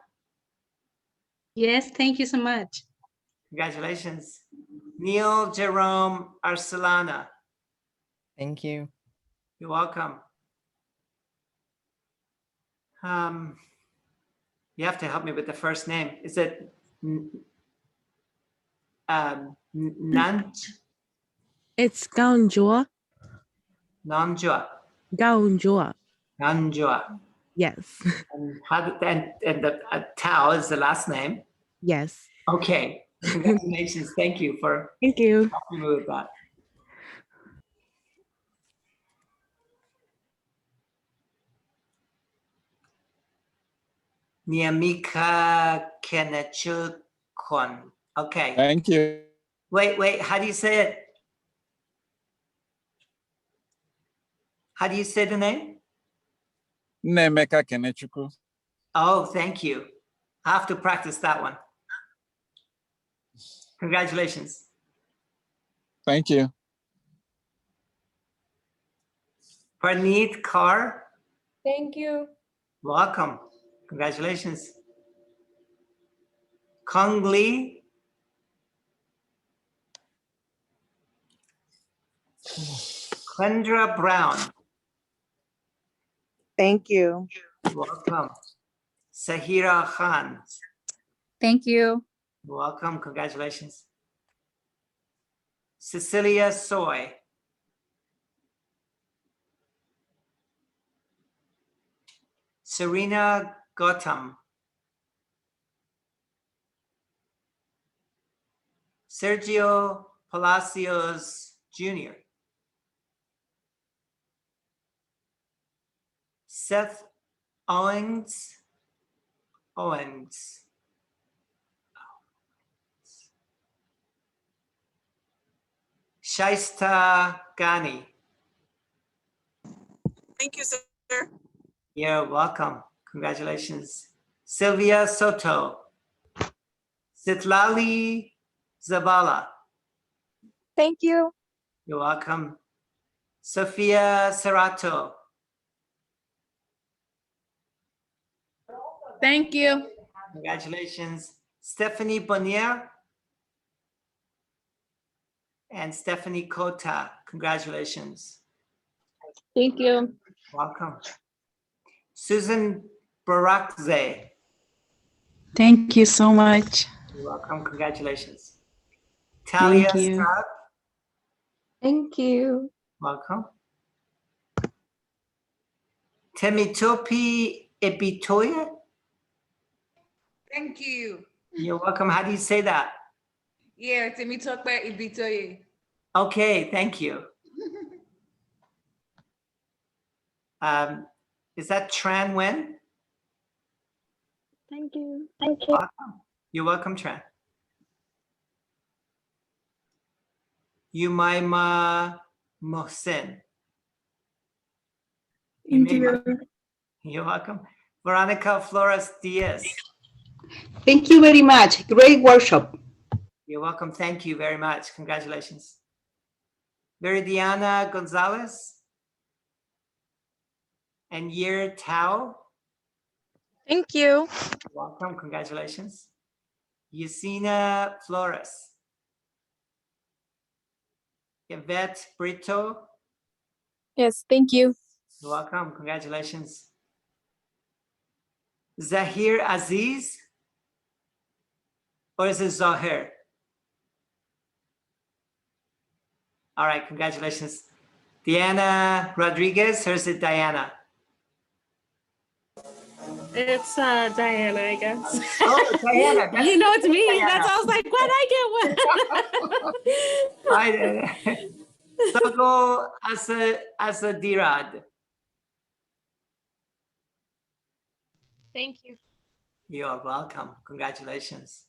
Yes, thank you so much. congratulations. Neil Jerome Arcelana, Thank you. you're welcome. You have to help me with the first name. Is it Nanj? It's Gaunjua. Namjua. Gaunjua. Nanjua. Yes. And the Tao is the last name. Yes. Okay. Congratulations. Thank you for Thank you. helping me with that. Niamika Kenechukon. Okay. Thank you. Wait. How do you say it? How do you say the name? Nemeka Kenechukwu. Oh, thank you. I have to practice that one. Congratulations. Thank you. Parneet Kaur, Thank you. welcome. Congratulations. Kong Lee. Kendra Brown, Thank you. welcome. Sahira Khan, Thank you. welcome. Congratulations. Cecilia Soy. Serena Gautam. Sergio Palacios Jr. Seth Owens. Shaista Ghani. Thank you, sir. You're welcome. Congratulations. Sylvia Soto. Sitlali Zavala. Thank you. You're welcome. Sophia Serato. Thank you. Congratulations. Stephanie Bonnier and Stephanie Kota. Congratulations. Thank you. Welcome. Susan Barakze. Thank you so much. You're welcome. Congratulations. Talia Thank you. Scott. Thank you. Welcome. Temitope Ebitoye. Thank you. You're welcome. How do you say that? Yeah, Temitope Ibitoye. Okay, thank you. Is that Tran Wen? Thank you. Welcome. You're welcome, Tran. Umaima Mohsen. Thank you. You're welcome. Veronica Flores Diaz. Thank you very much. Great workshop. You're welcome. Thank you very much. Congratulations. Viridiana Gonzalez and Yer Tao. Thank you. Welcome. Congratulations. Yesenia Flores. Yvette Brito. Yes, thank you. You're welcome. Congratulations. Zahir Aziz. Or is it Zahir? All right. Congratulations. Diana Rodriguez. Or is it Diana? It's Diana, I guess. Oh, Diana. You know it's me. Diana. That's I was like, what I get one. Sogo Asadirad. Thank you. You're welcome. Congratulations.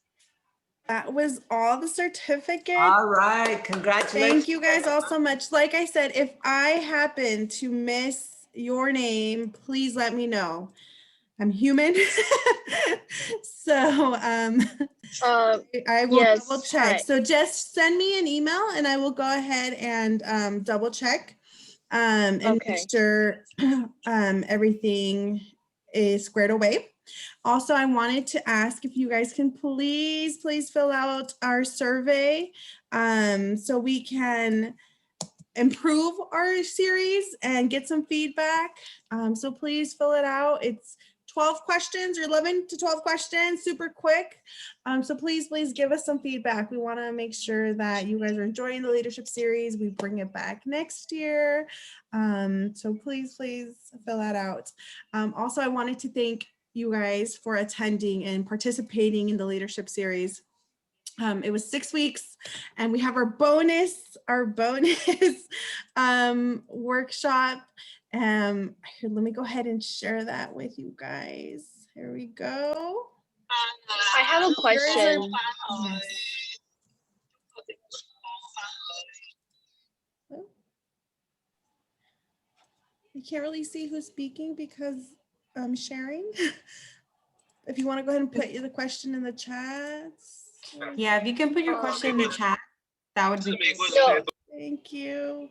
That was all the certificates. All right. Congratulations. Thank you guys all so much. Like I said, if I happen to miss your name, please let me know. I'm human. So I will double check. So just send me an email and I will go ahead and double check and make sure everything is squared away. Also, I wanted to ask if you guys can please fill out our survey so we can improve our series and get some feedback. So please fill it out. It's 12 questions or 11 to 12 questions, super quick. So please give us some feedback. We want to make sure that you guys are enjoying the leadership series. We bring it back next year. So please fill that out. Also, I wanted to thank you guys for attending and participating in the leadership series. It was 6 weeks, and we have our bonus workshop. Here, let me go ahead and share that with you guys. Here we go. I have a question. You can't really see who's speaking because I'm sharing. If you want to go ahead and put the question in the chat. Yeah, if you can put your question in the chat, that would be great. Thank you.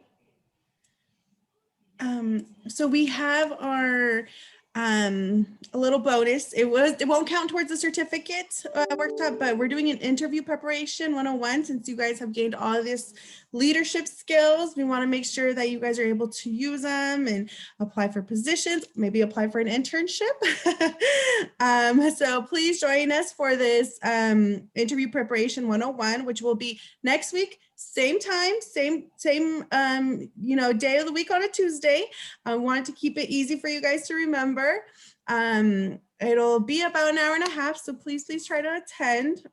So we have our a little bonus. It won't count towards the certificate workshop, but we're doing an interview preparation 101. Since you guys have gained all of this leadership skills, we want to make sure that you guys are able to use them and apply for positions, maybe apply for an internship. So please join us for this interview preparation 101, which will be next week. Same time, same day of the week on a Tuesday. I wanted to keep it easy for you guys to remember. It'll be about an hour and a half, so please try to attend.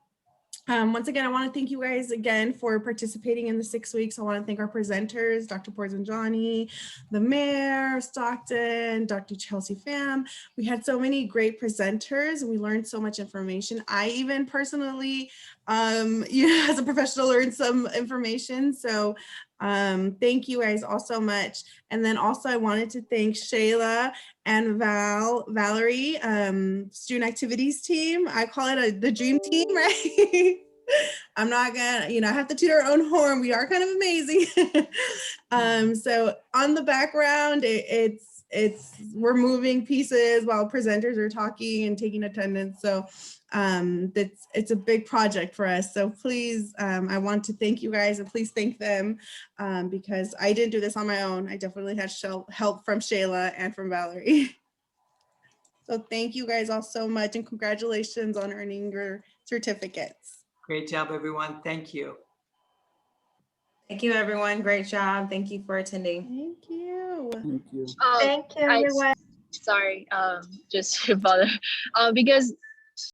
Once again, I want to thank you guys again for participating in the 6 weeks. I want to thank our presenters, Dr. Pourzanjani, the mayor of Stockton, Dr. Chelsea Pham. We had so many great presenters and we learned so much information. I even personally, as a professional, learned some information. So thank you guys all so much. And then also I wanted to thank Shayla and Valerie, student activities team. I call it the dream team, right? I'm not gonna, I have to toot our own horn. We are kind of amazing. So on the background, we're moving pieces while presenters are talking and taking attendance. So it's a big project for us. So please, I want to thank you guys and please thank them because I didn't do this on my own. I definitely had help from Shayla and from Valerie. So thank you guys all so much and congratulations on earning your certificates. Great job, everyone. Thank you. Thank you, everyone. Great job. Thank you for attending. Thank you. Thank you. Thank you, everyone. Sorry, just to bother. Because